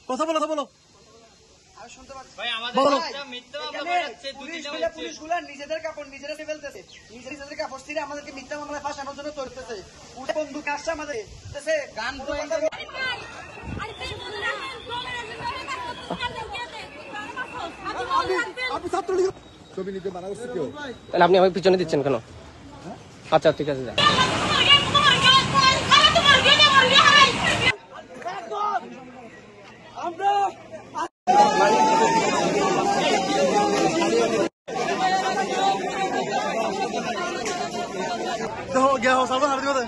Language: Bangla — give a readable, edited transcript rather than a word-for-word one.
কথা বলো বলো পুলিশগুলা নিজেদের কাপড় নিজেরা ফেলতেছে, নিজেদের কাপড় ছিঁড়ে আমাদেরকে মিথ্যা মামলায় ফাঁসানোর জন্য চলতেছে। বন্দুক আসছে আমাদের গান ছবি নিতে মানা করছে কেউ? তাহলে আপনি আমাকে পিছনে দিচ্ছেন কেন? আচ্ছা ঠিক আছে যা। গিয়া সালমান হারতে